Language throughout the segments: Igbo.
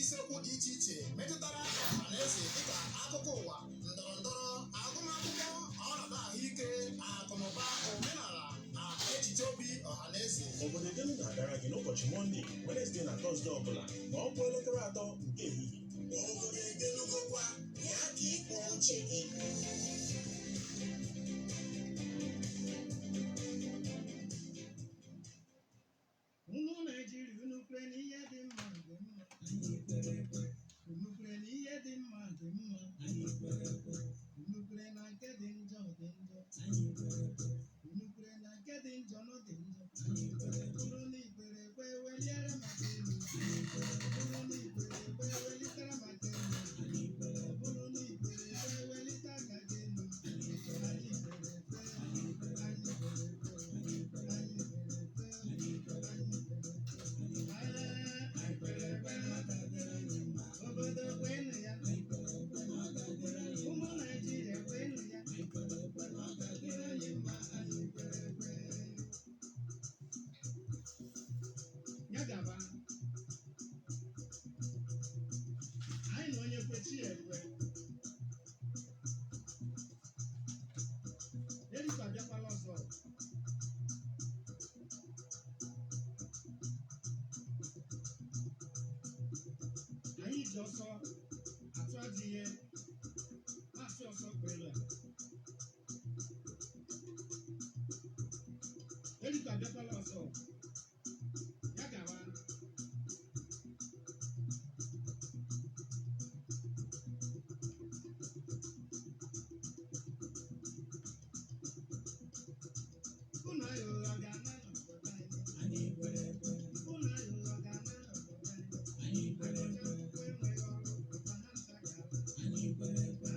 isiokwu dị iche iche metụtara ọhaneze dịka akụkọ ụwa, ndọrọndọrọ, agụmakwụkwọ, ọnọdụ ahụike, akụnụba, omenala na echiche obi ọhaneze. Obodo Edelu na-agara gị n'ụbọchị Mọnde, Wenesde na Tọzde ọbụla ma ọ bụ elekere 3 nke ehihie. Obodo Edelu gokwa ya ka ikpo uche gị. Ụmụ Naịjirịa, unu kwere na ihe dị mma dị mma. Anyị kwere ekwe. Unu kwere na ihe dị mma dị mma. Anyị kwere ekwe. Unu kwere na nke dị njọ dị njọ. Anyị kwere ekwe. Unu kwere na nke dị njọ nọ dị njọ. Anyị kwere ekwe. Bụrụ na ikwere ekwe weliere maka elu. Anyị kwere ekwe. Bụrụ na ikwere ekwe welitere maka elu. Anyị kwere ekwe. Bụrụ na ikwere ekwe welite aka gị elu. Anyị kwere ekwe. Anyị kwere ekwe. Anyị kwere ekwe. Anyị kwere ekwe. Obodo kwenu ya, ụmụ Naịjirịa kwenu ya, anyị mma, anyị kwere ekwe. Ya gaba, anyị na onye kwechi ya ekwe. Erika abịakwala ọzọ. Anyị ji ọsọ atụ adịghị na-asụ ọsọ kwere. Erika abịakwala ọzọ. Ya gawa. Unu anyị ụlọ ga-ana n'obodo anyị. Anyị kwere ekwe. Unu anyị ụlọ ga-ana n'obodo anyị. Anyị kwere ekwe.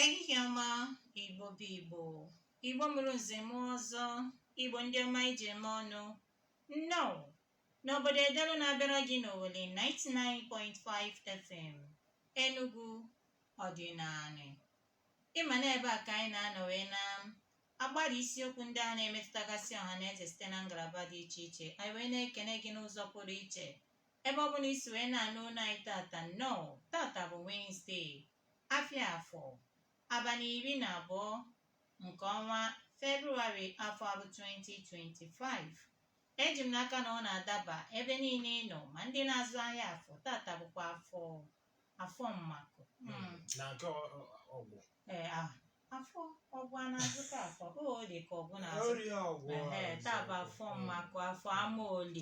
Ehihie ọma, Igbo bụ Igbo. Igbo mụrụ nze m ọzọ. Igbo ndị ọma ije eme ọnụ. Nnọọ n'obodo Edelu na-abịara gị n'Owere 99.5 FM Enugu ọdịnala. Ịma na ebe a ka anyị na-anọ wee na-agbara isiokwu ndị a na-emetụtagasị ọhaneze site na ngalaba dị iche iche. Anyị wee na-ekene gị n'ụzọ pụrụ iche ebe ọ bụla isi wee na-anụ ụlọ anyị tata. Nnọọ tata bụ Wednesday, afịa afọ abalị 12 nke ọnwa Februarị afọ abụ 2025. Eji m n'aka na ọ na-adaba ebe niile ị nọ, ma ndị na-azụ ahịa afọ. Tata bụkwa afọ mmakụ afọ ọgwụ a na-azụta afọ o dị ka ọgwụ na-azụ. Taa bụ afọ mmakụ, afọ amaoli.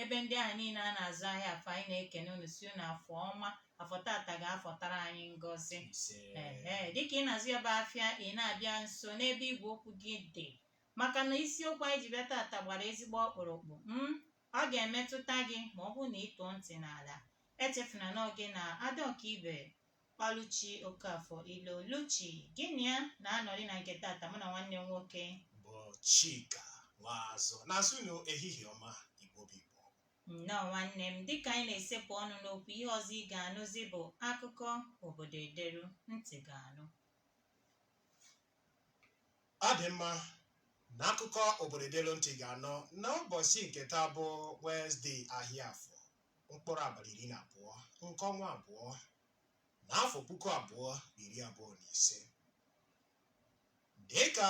Ebe ndị ahụ niile a na-azụ ahịa afọ, anyị na-ekene unu si unu afọ ọma. Afọ tata ga-afọtara anyị ngọzi. Dịka ị na-azụ ebe afịa, ị na-abịa nso n'ebe igwe okwu gị dị, maka na isiokwu anyị ji bịa tata gbara ezigbo ọkpụrụkpụ. Ọ ga-emetụta gị ma ọ bụrụ na ị tụọ ntị n'ala. Echefuna na oge na Adaọkaibe Ọlụchi Okafọ Iloluchi gịnị ya na-anọrị na nke tata mụ na nwanne m nwoke bụ Chika Nwazọ na-asụ unu ehihie ọma, Igbo bụ Igbo. Nnọọ nwanne m, dịka anyị na-esepụ ọnụ n'okwu, ihe ọzọ ị ga-anụzi bụ akụkọ obodo Edelu. Ntị ga-anụ. Ọ dị mma, n'akụkọ obodo Edelu ntị ga-anọ n'ụbọchị nke taa bụ Wenesde, ahịa afọ, mkpụrụ abalị 12 nke ọnwa 2 n'afọ 2025. Dịka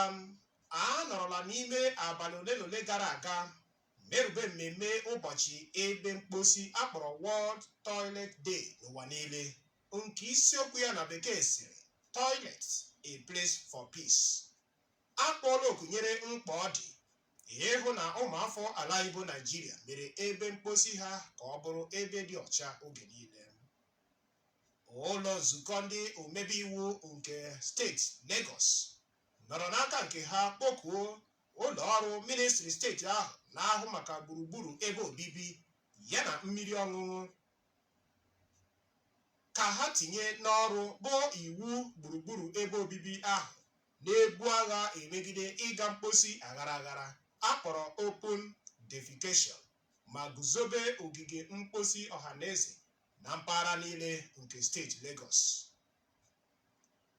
a nọrọla n'ime abalị ole na ole gara aga merube mmemme ụbọchị ebe mkposi akpọrọ World Toilet Day n'ụwa niile, nke isiokwu ya na bekee sịrị Toilet, a place for peace. A kpọọla oku nyere mkpa ọ dị ịhụ na ụmụafọ ala Igbo Naịjirịa mere ebe mkposi ha ka ọ bụrụ ebe dị ọcha oge niile. Ụlọ nzukọ ndị omebe iwu nke steeti Lagos nọrọ n'aka nke ha kpọkuo ụlọ ọrụ ministri steeti ahụ na-ahụ maka gburugburu ebe obibi yana mmiri ọṅụṅụ ka ha tinye n'ọrụ bụ iwu gburugburu ebe obibi ahụ na-ebu agha emegide ịga mkposi aghara aghara akpọrọ open defecation ma guzobe ogige mkposi ọhaneze na mpaghara niile nke steeti Lagos.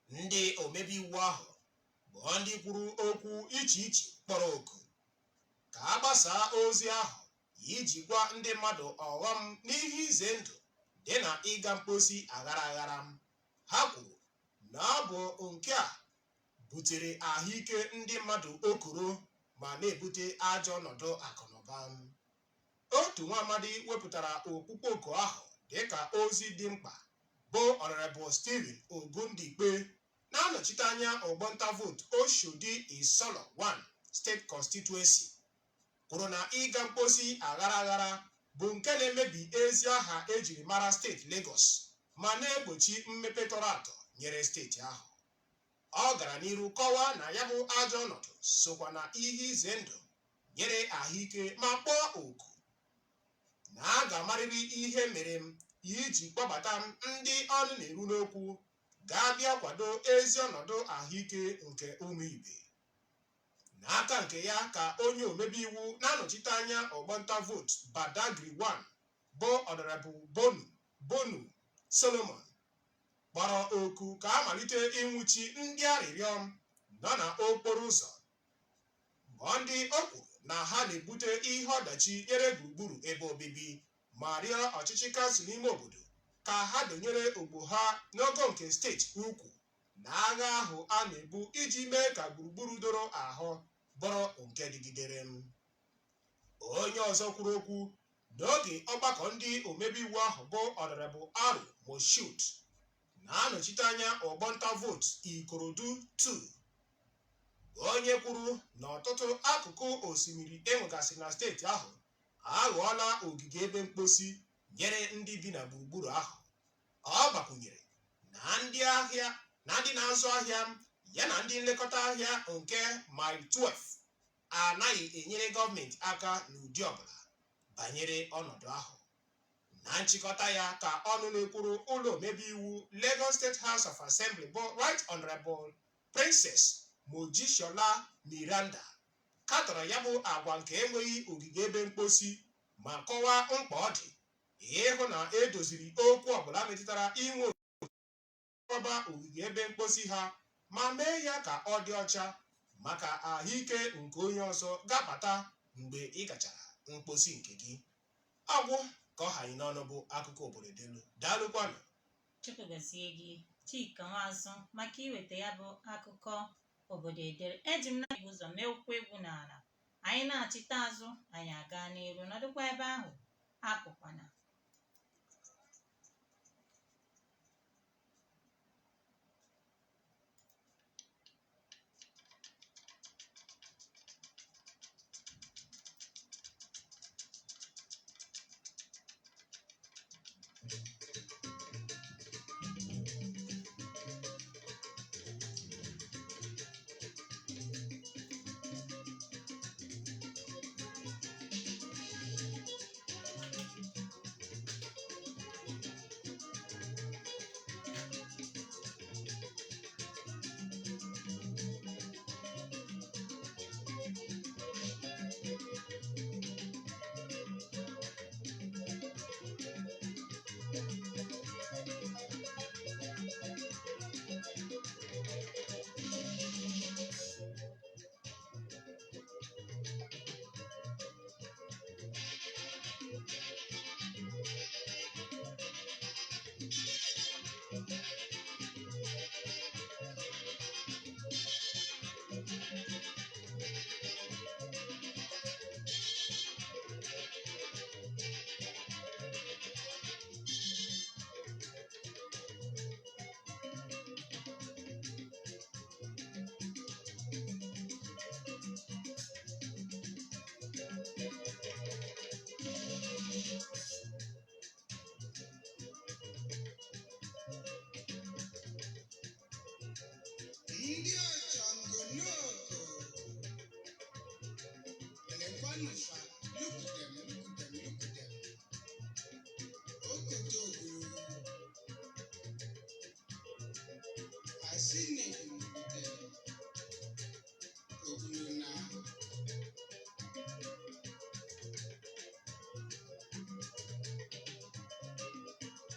Ndị omebe iwu ahụ bụ ndị kwuru okwu iche iche kpọrọ oku ka a gbasaa ozi ahụ iji gwa ndị mmadụ ọghọm n'ihe ize ndụ dị na ịga mkposi aghara aghara. Ha kwuru na ọ bụ nke a butere ahụike ndị mmadụ okoro ma na-ebute ajọ ọnọdụ akụnụba. Otu nwa amadi wepụtara okpukpe oku ahụ dịka ozi dị mkpa bụ Honorable Stephen Ogundikpe na-anọchite anya ọgbọnta vootu Oshodi Isolo 1 State Constituency, kwuru na ịga mkposi aghara aghara bụ nke na-emebi ezi aha ejiri mara steeti Lagos ma na-egbochi mmepe tọrọ atọ nyere steeti ahụ. Ọ gara n'iru kọwaa na ya bụ ajọ ọnọdụ sokwa na ihe ize ndụ nyere ahụike ma kpọọ oku na a ga-amarịrị ihe mere m iji kpọbata ndị ọnụ na-eru n'okwu ga-abịa kwado ezi ọnọdụ ahụike nke ụmụ ibe. N'aka nke ya ka onye omebe iwu na-anọchite anya ọgbọnta vootu Badagry 1 bụ Honorable Bonu Solomon kpọrọ oku ka a malite ịnwụchi ndị arịrịọ nọ n'okporo ụzọ ma ndị o kwuru na ha na-ebute ihe ọdachi nyere gburugburu ebe obibi ma rịọ ọchịchị kansụl ime obodo ka ha donyere ogbo ha n'ogo nke steeti ukwu na agha ahụ a na-ebu iji mee ka gburugburu doro ahụ bụrụ nke dịgidere. Onye ọzọ kwuru okwu n'oge ọgbakọ ndị omebe iwu ahụ bụ Honorable Aru Moshood na-anọchite anya ọgbọnta vootu Ikorodu 2, onye kwuru na ọtụtụ akụkụ osimiri enwegasị na steeti ahụ aghọọla ogige ebe mkposi nyere ndị bi na gburugburu ahụ. Ọ gbakwunyere na ndị ahịa na ndị na-azụ ahịa ya na ndị nlekọta ahịa nke Mile 12 anaghị enyere gọọmenti aka n'ụdị ọbụla banyere ọnọdụ ahụ. Na nchịkọta ya ka ọnụ na-ekwuru ụlọ omebe iwu Lagos State House of Assembly bụ Right Honorable Princess Mojishola Miranda katọrọ ya bụ agwa nke enweghị ogige ebe mkposi ma kọwaa mkpa ọ dị ịhụ na edoziri okwu ọbụla metụtara inwe ọba ogige ebe mkposi ha ma mee ya ka ọ dị ọcha maka ahụike nke onye ọzọ gabata mgbe ị gachara mkposi nke gị. Agwụ ka ọ haghị n'ọnụ bụ akụkọ obodo delu. Daalụkwanụ. Chukwu gọzie gị Chika Nwazụ maka iweta ya bụ akụkọ obodo edere. Eji m na ụzọ mee okwu egwu n'ala, anyị na-achịta azụ anyị aga n'iru nọdụkwa ebe ahụ apụkwana. ndị ọchọngụ n'oko elekwanufa lukudem okoto oguru asine oguru na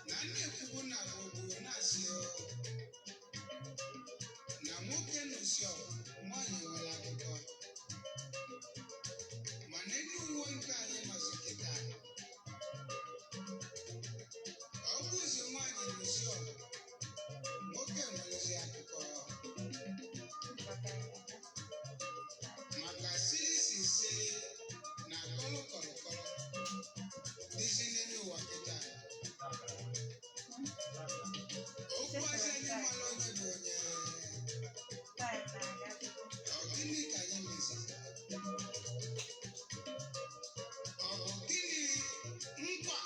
na-ekwubu na oguru na-asị na nwoke n'osi nwanyị nwere akụkọ mana elu uwe nke anyị nọzi kịta ọ bụzi nwanyị n'osi nwoke nwerezi akụkọ maka sirisi na kọlọkọlọkọlọ dịzi n'elu ụwa kịta okwu asị ndị mmadụ onye bụ onye ọ gịnị ka anyị meziri ọ bụ gịnị nkwa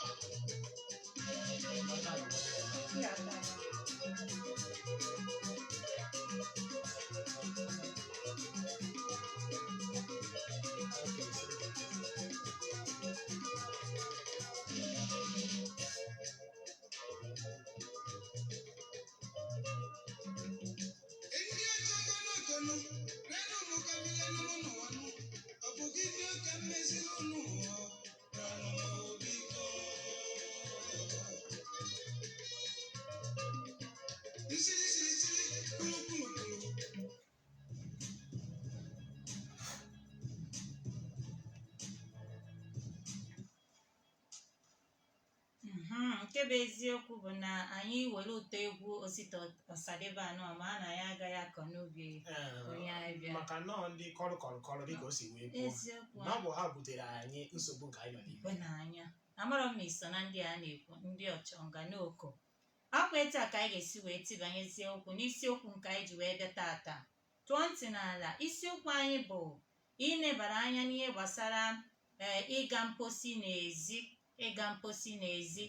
ndị ọchọgonogonu renu ụmụ ka mmiri n'ụlọ nwanụ ọ bụ gịnị ka mmeziri ụnụ biko nsiri kulukulukulu nke bụ eziokwu bụ na anyị were ụtọ egwu Osita Ọsadebe anọ ma a na ya agaghị akọ n'oge onye anyị bịa maka nọọ ndị kọrọ dịka o si wee kwuo eziokwu na ọ bụ ha butere anyị nsogbu nke anyị nọ n'ime ikwe n'anya amarọ m iso na ndị a na-ekwu ndị ọchọnga n'oko akwa etu a ka anyị ga-esi wee tibanyezie okwu n'isiokwu nke anyị ji wee bịa tata tụọ ntị n'ala isiokwu anyị bụ inebara anya n'ihe gbasara ịga mposi n'ezi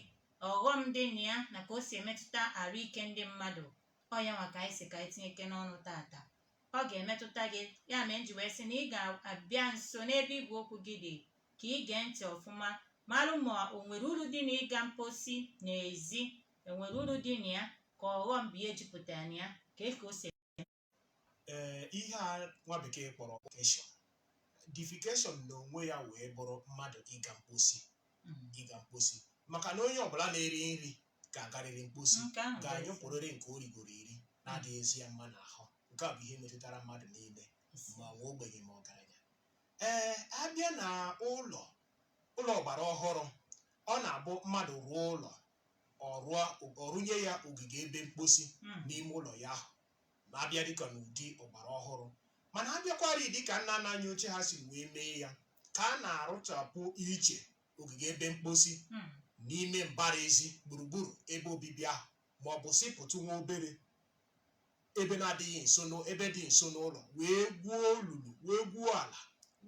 ọghọm dị na ya na ka o si emetụta ahụike ndị mmadụ ọ ya maka anyị si ka anyị tinyeke n'ọnụ tata ọ ga-emetụta gị ya mee nji wee sị na ị ga-abịa nso n'ebe igwe okwu gị dị ka ị gee ntị ọfụma marụ ma o nwere uru dị na ịga mposi n'ezi enwere uru dị na ya ka ọghọm bụ ihe jupụtara na ya ka o si ihe a nwa bekee kpọrọ defecation n'onwe ya wee bụrụ mmadụ ịga mposi maka na onye ọbụla na-eri nri ga-agarịrị mposi ga-anyụpụrịrị nke o rigoro eri na-adịghịzi ya mma n'ahụ nke a bụ ihe metụtara mmadụ niile ma nwa ogbenye ma ọgaranya abịa na ụlọ ọgbara ọhụrụ ọ na-abụ mmadụ rụọ ụlọ ọrụnye ya ogige ebe mposi n'ime ụlọ ya ahụ ma abịa dịka n'ụdị ọgbara ọhụrụ mana abịakwarị dịka nna nna anyị ochie ha siri wee mee ya ka a na-arụchapụ iche ogige ebe mposi n'ime mbara ezi gburugburu ebe obibi ahụ ma ọ bụ sịpụtụ nwa obere ebe na-adịghị nso ebe dị nso n'ụlọ wee gwuo olulu wee gwuo ala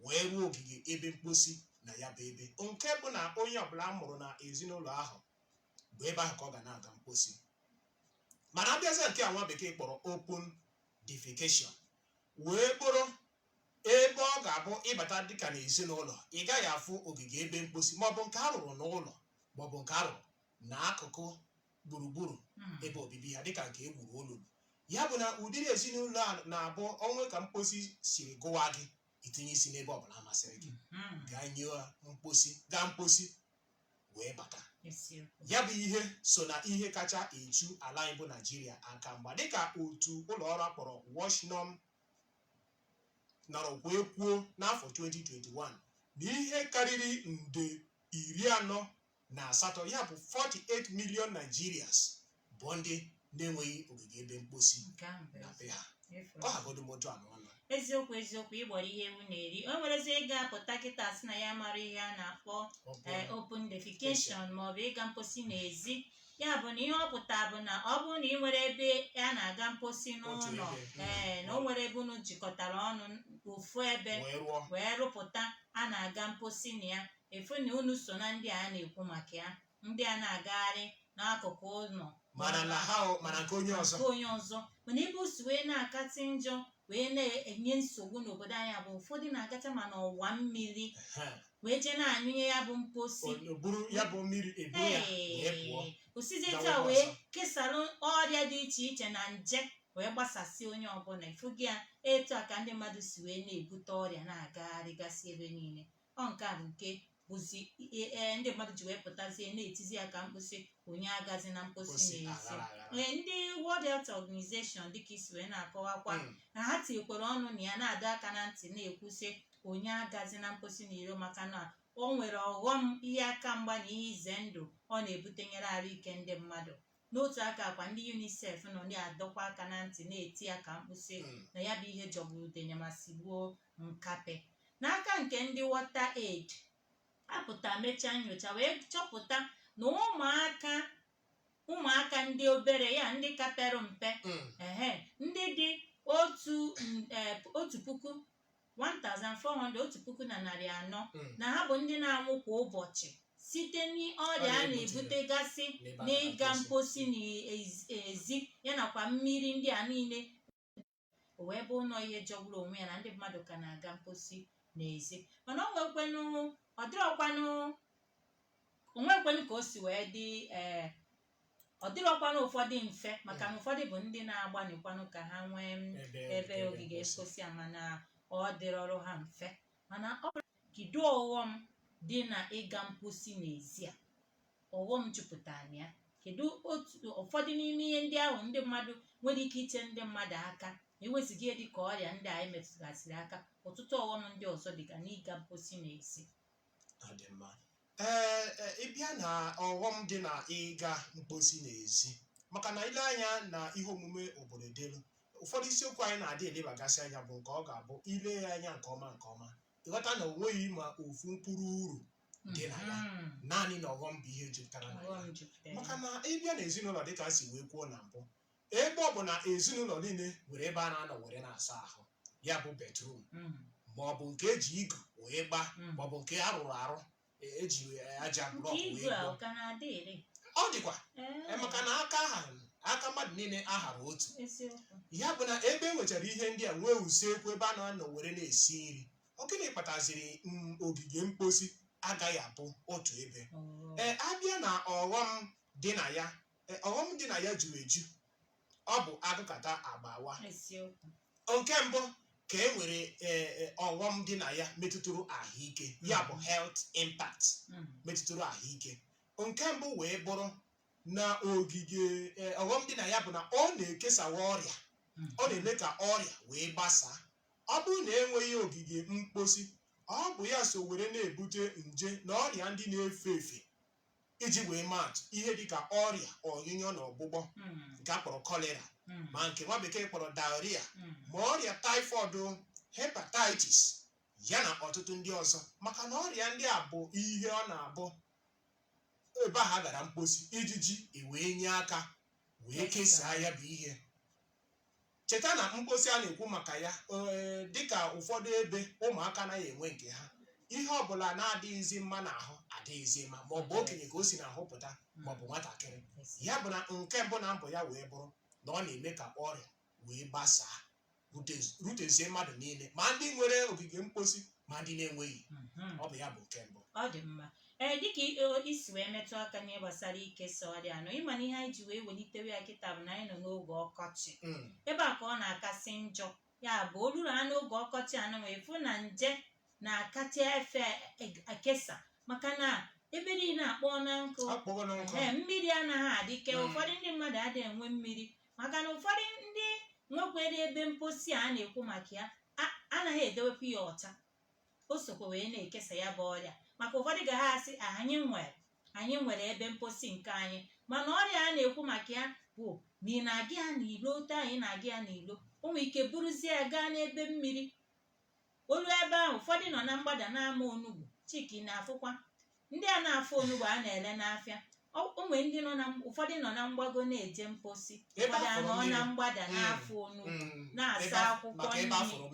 wee ruo ogige ebe mposi na ya bụ ebe nke bụ na onye ọbụla mụrụ na ezinụlọ ahụ bụ ebe ahụ ka ọ ga na-aga mposi mana abịazi nke a nwa bekee kpọrọ open defecation wee bụrụ ebe ọ ga-abụ ịbata dịka n'ezinụlọ ị gaghị afụ ogige ebe mposi maọbụ nke a rụrụ n'ụlọ maọbụ nke a rụrụ n'akụkụ gburugburu ebe obibi ya dịka nke egwuru olulu ya bụ na ụdịrị ezinụlọ a na-abụ onwe ka mposi siri gụwa gị itinye isi n'ebe ọbụla masịrị gị gaa mposi wee bata ya bụ ihe so na ihe kacha eju ala anyị bụ Naijiria aka mgba dịka otu ụlọ ọrụ akpọrọ Washington nọrọ wee kwuo n'afọ 2021 na ihe karịrị nde 48 ya bụ 48 million Nigerians bụ ndị na-enweghị ogige ebe mposi na be ha ọ hagodo moto anụ ọnụ eziokwu ịgbọrọ ihe ewu na-eri o nwerezi ịga apụta kịta sị na ya mara ihe a na-akpọ open defecation maọbụ ịga mposi n'ezi ya bụ na ihe ọ pụta bụ na ọ bụrụ na ị nwere ebe a na-aga mposi n'ụlọ na o nwere ebe unu jikọtara ọnụ ofu ebe wee rụpụta a na-aga mposi na ya efu na unu so na ndị a na-ekwu maka ya ndị a na-agagharị n'akụkụ ụlọ mana na ha mana nke onye ọzọ mana ebe o si wee na-akatị njọ wee na-enye nsogbu n'obodo anyị bụ ụfọdụ na-agacha ma n'ọwa mmiri wee jee na-anyụnye ya bụ mposi buru ya bụ mmiri ebu ya wee pụọ osizi taa wee kesara ọrịa dị iche iche na nje wee gbasasị onye ọbụla ifugi ya etu a ka ndị mmadụ si wee na-ebute ọrịa na-agagharịgasị ebe niile ọ nke a bụ nke bụzi ndị mmadụ ji wee pụtazie na-etizi ya ka mkposi onye agazi na mposi n'ezi ndị World Health Organization dịka isi wee na-akọwakwa na ha tinyekwara ọnụ na ya na-adọ aka na ntị na-ekwusị onye agazi na mposi n'iro maka na o nwere ọghọm ihe aka mgba na ihe ize ndụ ọ na-ebutenyere ahụike ndị mmadụ n'otu aka akwa ndị UNICEF nọ na-adọkwa aka na ntị na-eti ya ka mkposi na ya bụ ihe jọgburu udenye ma sigbuo nkape n'aka nke ndị WaterAid apụta mechaa nyocha wee chọpụta na ụmụaka ndị obere ya ndị kapere mpe ndị dị 1,400 na ha bụ ndị na-anwụ kwa ụbọchị site n'ọrịa a na-ebutegasị n'ịga mposi n'ezi ya nakwa mmiri ndị a niile o wee bụ ụlọ ihe jọgburu onwe ya na ndị mmadụ ka na-aga mposi n'ezi mana onwekwenụ ka o si wee dị ọ dịrọkwanụ ụfọdụ mfe maka na ụfọdụ bụ ndị na-agbanịkwanụ ka ha nwee ebe ogige mposi a mana ọ dịrọrụ ha mfe mana ọ kido ọghọm dị na ịga mposi n'ezi a ọghọm jupụtara na ya kedu ụfọdụ n'ime ihe ndị ahụ ndị mmadụ nwere ike iche ndị mmadụ aka ewezụga ihe dịka ọrịa ndị anyị metụgasịrị aka ọtụtụ ọghọm ndị ọzọ dịka n'ịga mposi n'ezi ịbịa na ọghọm dị na ịga mposi n'ezi maka na ile anya na ihe omume obodo delu ụfọdụ isiokwu anyị na-adị elebagasị anya bụ nke ọ ga-abụ ile ya anya nke ọma ịghọta na onweghị ma ofu mkpụrụ uru dị na ya naanị na ọghọm bụ ihe jupụtara na ya maka na ịbịa na ezinụlọ dịka a si wee kwuo na mbụ ebe ọ bụ na ezinụlọ niile nwere ebe a na-anọ were na-asa ahụ ya bụ bedrum ma ọ bụ nke eji igu wee gbaa ma ọ bụ nke a rụrụ arụ eji aja blọk wee gbaa ọ dịkwa maka na aka mmadụ niile ahara otu ya bụ na ebe e nwechara ihe ndị a nwee usekwu ebe a na-anọ were na-esi nri gịnị kpataziri ogige mposi agaghị abụ otu ebe abịa na ọghọm dị na ya juru eju ọ bụ agụkata agbawa nke mbụ ka e nwere ọghọm dị na ya metụtụrụ ahụike ya bụ health impact metụtụrụ ahụike nke mbụ wee bụrụ na ogige ọghọm dị na ya bụ na ọ na-ekesawa ọrịa ọ na-eme ka ọrịa wee gbasaa ọ bụrụ na enweghị ogige mposi ọ bụ ya so were na-ebute nje na ọrịa ndị na-efe efe iji wee maatụ ihe dịka ọrịa ọnyụnyọ na ọgbụgbọ nke a kpọrọ kolera ma nke nwa bekee kpọrọ diarrhea ma ọrịa typhoid hepatitis ya na ọtụtụ ndị ọzọ maka na ọrịa ndị a bụ ihe ọ na-abụ ebe ha gara mposi ijiji wee nye aka wee kesaa ya bụ ihe cheta na mposi a na-ekwu maka ya dịka ụfọdụ ebe ụmụaka anaghị enwe nke ha ihe ọbụla na-adịghịzi mma n'ahụ adịghịzi mma ma ọ bụ okenye ka o si n'ahụ pụta ma ọ bụ nwatakịrị ya bụ na nke mbụ na mbụ ya wee bụrụ na ọ na-eme ka ọrịa wee gbasaa rutezie mmadụ niile ma ndị nwere ogige mposi ma ndị na-enweghị ọ bụ ya bụ nke mbụ ọ dị mma dịka isi wee metụ aka n'ihe gbasara ikesa ọrịa anọ ịma na ihe anyị ji wee welitewe ya kịta bụ na anyị nọ n'oge ọkọchị ebe a ka ọ na-akasị njọ ya bụ o ruru ha n'oge ọkọchị anọ wee fụ na nje na-akacha efe ekesa maka na ebe niile akpọọ na nkụ mmiri anaghị adịke ụfọdụ ndị mmadụ adịghị enwe mmiri maka na ụfọdụ ndị nwekwere ebe mposi a na-ekwu maka ya anaghị edewepụ ya ọcha o sokwa wee na-ekesa ya bụ ọrịa maka ụfọdụ ga ha asị anyị nwere ebe mposi nke anyị mana ọrịa a na-ekwu maka ya bụ na ị na-aga ya n'ilo ote anyị na-aga ya n'ilo o nwere ike buruzie ya gaa n'ebe mmiri olu ebe ahụ ụfọdụ nọ na mgbada na-ama onugbu chiki na-afụkwa ndị a na-afụ onugbu a na-ele n'afịa ụfọdụ nọ na mgbago na-eje mposi ụfọdụ anọ na mgbada na-afụ onugbu na-asa akwụkwọ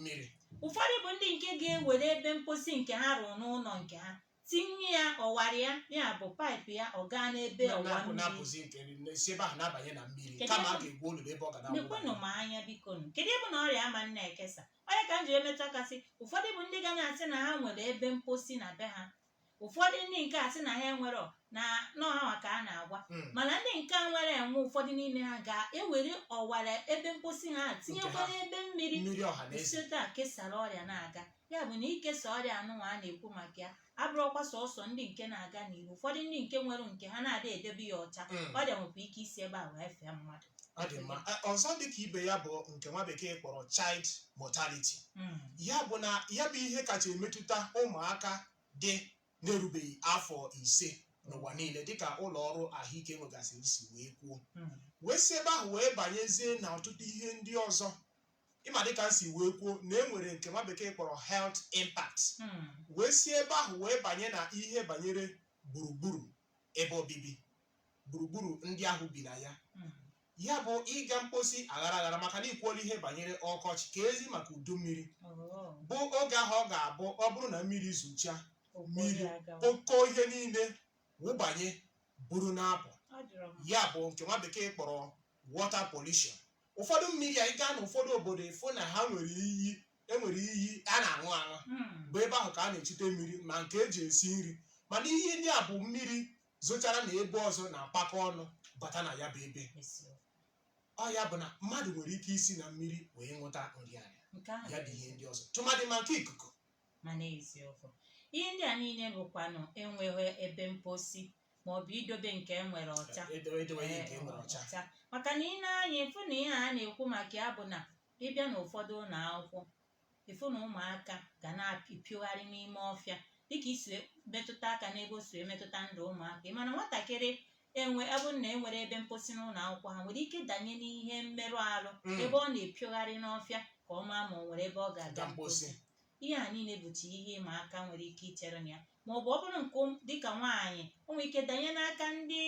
nri ụfọdụ bụ ndị nke ga-ewere ebe mposi nke ha rụrụ n'ụlọ nke ha tinye ya ọwara ya bụ paịpụ ya ọ gaa n'ebe ọwa mmiri na-apụzi nke si ebe ahụ na-abanye na mmiri Kedu kama a ebe- ga-egwu olulu ebe ọ ga nekwenụ na-agwụ m anya biko nụ kedu ebe na ọrịa ama nna ekesa onye ka m ji emetụ kasị ụfọdụ bụ ndị ga na-asị na ha nwere ebe mposi na be ha ụfọdụ ndị nke a sị na ha enwero na n'ọha maka a na-agwa mana ndị nke a nwere enwe ụfọdụ n'ime ha ga-ewere ọwara ebe mposi ha tinyekwara ebe mmiri mmiri ọha na eze site a kesara ọrịa na-aga ya bụ na ikesa ọrịa anụnwa a na-ekwu maka ya abụrụkwa sọsọ ndị nke na-aga n'ihu ụfọdụ ndị nke nwere nke ha na-ada edebe ya ọcha ọrịa nwekwa ike isi ebe a wee fee mmadụ ọ dị mma ọzọ dịka ibe ya bụ nke nwa bekee kpọrọ child mortality ya bụ na ya bụ ihe kacha emetụta ụmụaka dị na-erubeghị afọ 5 n'ụwa niile dịka ụlọ ọrụ ahụike nwegasịrị si wee kwuo wee si ebe ahụ wee banyezie na ọtụtụ ihe ndị ọzọ ịma dịka si wee kwuo na enwere nke nwa bekee kpọrọ health impact wee si ebe ahụ wee banye na ihe banyere gburugburu ebe obibi gburugburu ndị ahụ bi na ya ya bụ ịga mposi aghara aghara maka na ikwuola ihe banyere ọkọchị ka ezi maka udu mmiri bụ oge ahụ ọ ga-abụ ọ bụrụ na mmiri zuchaa mmiri kpokọọ ihe niile wụbanye buru na-apụ ya bụ nke nwa bekee kpọrọ water pollution ụfọdụ mmiri anyị gaa na ụfọdụ obodo efu na ha enwere iyi a na-aṅụ aṅụ bụ ebe ahụ ka a na-echute mmiri ma nke eji esi nri mana ihe ndị a bụ mmiri zochara na ebe ọzọ na-akpakọ ọnụ bata na ya bụ ebe ọ ya bụ na mmadụ nwere ike isi na mmiri wee nwụta nrịanrịa ya dị ihe ndị ọzọ tụmadị ma nke ikuku mana eziokwu ihe ndị a niile bụkwanụ enweghị ebe mposi maọbụ idobe nke enwere ọcha edoweghị nke nwere ọcha maka na ị na-anya efu na ihe a na-ekwu maka ya bụ na ịbịa na ụfọdụ ụlọ akwụkwọ efu na ụmụaka ga na-apịpịgharị n'ime ọfịa dịka isi metụta aka n'ebe o si emetụta ndụ ụmụaka mana nwatakịrị ebe na enwere ebe mposi n'ụlọ akwụkwọ ha nwere ike danye n'ihe mmerụ ahụ ebe ọ na-epịgharị n'ọfịa ka ọ maa ma ọ nwere ebe ọ ga-aga mposi ihe a niile bụcha ihe ịma aka nwere ike ichere na ya ma ọ bụ ọ bụrụ nke dịka nwaanyị o nwere ike danye n'aka ndị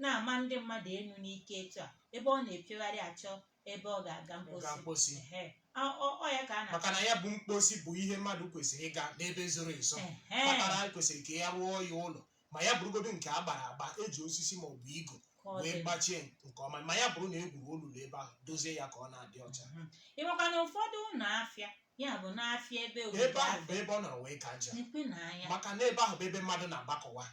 na-ama ndị mmadụ elu n'ike etu a ebe ọ na-epịgharị achọ ebe ọ ga-aga mposi ọ ya ka a na maka na ya bụ mposi bụ ihe mmadụ kwesịrị ịga n'ebe zoro ezo kpatara kwesịrị ka ya rụọ ya ụlọ ma ya bụrụgodo nke a gbara agba eji osisi ma ọ bụ igu wee gbachie nke ọma ma ya bụrụ na egwuru olulu ebe ahụ dozie ya ka ọ na-adị ọcha ịmakwa na ụfọdụ ụlọ afịa ya bụ n'afịa ebe ahụ bụ ebe ọ nọrọ wee ka njọ maka na ebe ahụ bụ ebe mmadụ na-agbakọwa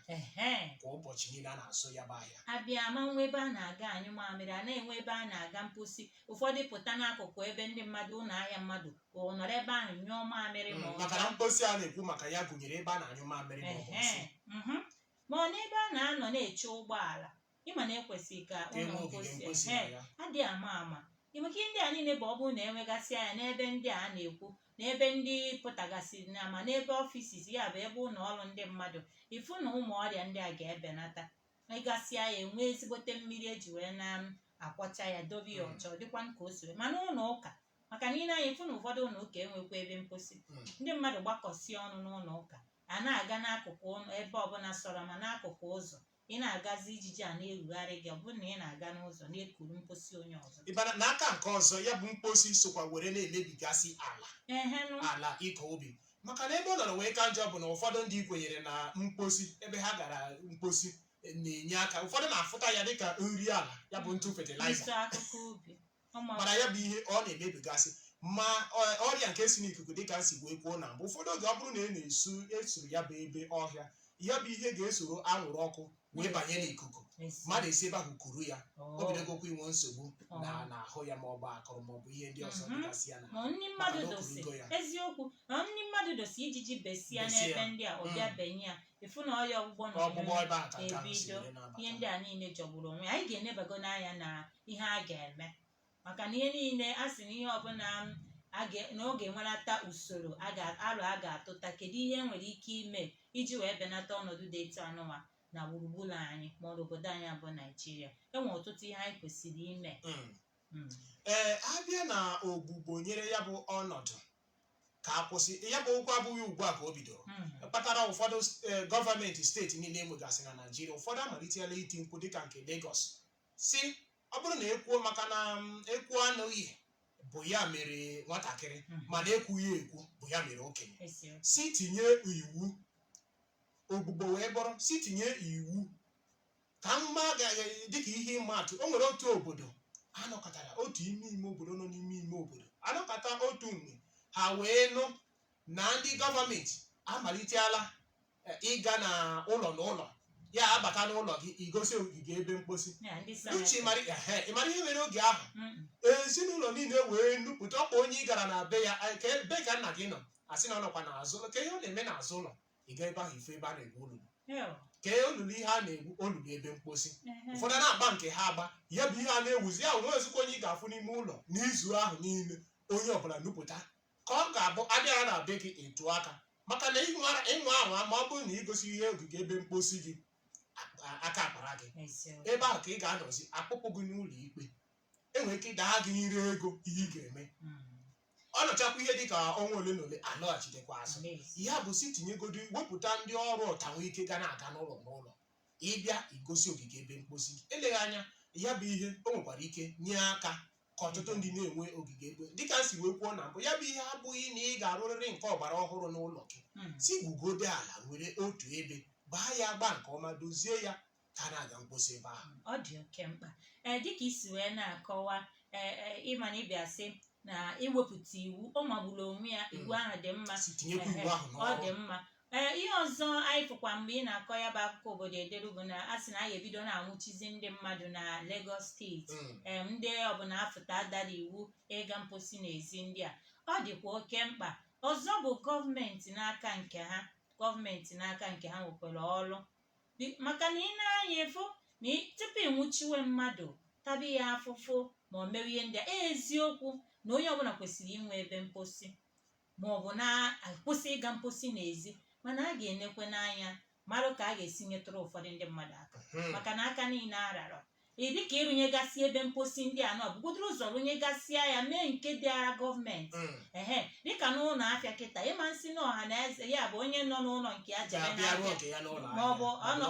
kwa ụbọchị niile a na-asụ ya bụ ahịa abịa ma nwa ebe a na-aga anyụ mamịrị a na-enwe ebe a na-aga mposi ụfọdụ pụta n'akụkụ ebe ndị mmadụ ụlọ ahịa mmadụ ka ọ nọrọ ebe ahụ nyụọ mamịrị maka na mposi a na-ekwu maka ya gụnyere ebe a na-anyụ mamịrị ma ọ na ebe a na-anọ na-eche ụgbọala ịma na ekwesịghị ka ụlọ mposi adịghị ama maka ihe ndị a niile bụ ọ bụrụ na enwegasị anya n'ebe ndị a na-ekwu n'ebe ndị pụtagasịrị na ma n'ebe ọfisis ya bụ ebe ụlọ ọrụ ndị mmadụ ifu na ụmụ ọrịa ndị a ga-ebenata ịgasịa ya enwe ezigbote mmiri eji wee na-akwọcha ya dobe ya ọcha ọ dịkwa ka o siri mana ụlọ ụka maka na ị na-anya ifu na ụfọdụ ụlọ ụka enwekwa ebe mposi ndị mmadụ gbakọsie ọnụ n'ụlọ ụka a na-aga n'akụkụ ebe ọbụla sọrọ ma n'akụkụ ụzọ ị na-agazi ijiji a na-erugharị gị ọ bụrụ na ị na-aga n'ụzọ na-ekuru mposi onye ọzọ ịbana n'aka nke ọzọ ya bụ mposi sokwa were na-emebigasị ala ịkọ ubi maka na ebe ọ nọrọ wee ka njọ bụ na ụfọdụ ndị kwenyere na mposi ebe ha gara mposi na-enye aka ụfọdụ na-afụta ya dịka nri ala ya bụ ntụ fatịlaịza mana ya bụ ihe ọ na-emebigasị ma ọrịa nke si n'ikuku dịka si wee kwuo na mbụ ụfọdụ oge ọ bụrụ na esuru ya bụ ebe ọhịa ya bụ ihe ga-esoro anwụrụ ọkụ wee banye n'ikuku mmadụ esi ebe ahụ kuru ya o bidogokwa inwe nsogbu n'ahụ ya ma ọ bụ akụrụ ma ọ bụ ihe ndị ọzọ dịgasị ya eziokwu na ndị mmadụ dosi ijiji besia n'ebe ndị a ọbịa benye ya efu na ọrịa ọgbụgbọ na ebido ihe ndị a niile jọgburu onwe anyị ga-enebago n'anya na ihe a ga-eme maka na ihe niile a sị na ihe ọbụla na oge nwerata usoro arụ a ga-atụta kedu ihe nwere ike ime iji wee benata ọnọdụ dị etu anụnwa na gburugburu anyị ma obodo anyị bụ Naijiria enwere ọtụtụ ihe anyị kwesịrị ime abịa na ogbugbo nyere ya bụ ọnọdụ ka akwụsị ya bụ ụgwọ abụghị ugbu a ka o bidoro kpatara ụfọdụ gọọmenti steeti niile enwegasị na Naijiria ụfọdụ amalitela iti mkpu dịka nke Lagos si ọ bụrụ na ekwuo maka na ekwuo anụghị bụ ya mere nwatakịrị mana ekwughị ekwu bụ ya mere okenye si tinye iwu ogbugbo wee bụrụ si tinye iwu ka mma dịka ihe ịma atụ. O nwere otu obodo anọkọtara, otu ime obodo nọ n'ime ime obodo anọkọta otu mgbe ha wee nụ na ndị gọọmenti amalitela ịga na ụlọ n'ụlọ, ya abata n'ụlọ gị igosi ogige ebe mkposi. Uche ịmara ihe mere oge ahụ ezinụlọ niile wee nupụta ọkwa onye ị gara na be ya be ka nna gị nọ asị na ọ nọkwa n'azụ ka ihe ọ na-eme n'azụ ụlọ, ị ga ebe ahụ ife ebe a na-egwu olulu kee olulu ihe a na-egwu olulu ebe mkposi. Ụfọdụ na-agba nke ha agba, ya bụ ihe a na-ewuzi ya nwe ezikwa onye ị ga-afụ n'ime ụlọ n'izu ahụ niile onye ọbụla nupụta ka ọ ga-abụ adịghị na be gị etu aka, maka na ịnwa anwa ma ọ bụrụ na igosi ihe ogige ebe mkposi gị aka akpara gị ebe ahụ ka ị ga-anọzi akpụkpụ gị n'ụlọ ikpe, enwere ike ịdaa gị ire ego ihe ị ga-eme. Ọ nọchakwa ihe dịka ọnwa ole na ole alọghachitekwa azụ. Ya bụ si tinyegodi wepụta ndị ọrụ ọtanwe ike ga na-aga n'ụlọ n'ụlọ ịbịa igosi ogige ebe mkposi gị. Eleghị anya ya bụ ihe o nwekwara ike nye aka ka ọtụtụ ndị na-enwe ogige ebe dịka nsi wee kwuo na mbụ, ya bụ ihe abụghị na ị ga-arụrịrị nke ọgbara ọhụrụ n'ụlọ gị. Si gwugode ala nwere otu ebe baa ya agba nke ọma dozie ya ka na-aga mkposi ebe ahụ. Ọ dị oke mkpa dịka isi wee na-akọwa ịma na ịbịa sị na iwepụta iwu ọ magburu onwe ya, iwu ahụ dị mma, ọ dị mma. Ihe ọzọ anyị fụkwa mgbe ị na-akọ ya bụ akụkọ obodo ederu bụ na a sị na anyị ebido na-anwụchizi ndị mmadụ na Lagos steeti, ndị ọbụla afụta dara iwu ịga mposi n'ezi ndị a. Ọ dịkwa oke mkpa. Ọzọ bụ gọọmenti n'aka nke ha nwekwara ọrụ, maka na ị na-anya efu na tupu ịnwụchiwe mmadụ tabi ya afụfụ ma o mewe ihe ndị a, eziokwu na onye ọbụla kwesịrị inwe ebe mposi ma ọ bụ na-akwụsị ịga mposi n'ezi, mana a ga-enekwe n'anya marụ ka a ga-esi nyetụrụ ụfọdụ ndị mmadụ aka, maka na aka niile ararọ dịka ịrụnyegasị ebe mposi ndị a nọ bugodoro ụzọ rụnyegasịa ya mee nke dị ara gọọmenti dịka n'ụlọ afịa kịta ịma nsị na ọha na eze ya bụ onye nọ n'ụlọ nke ya jebe n'afịa maọbụ ọ nọ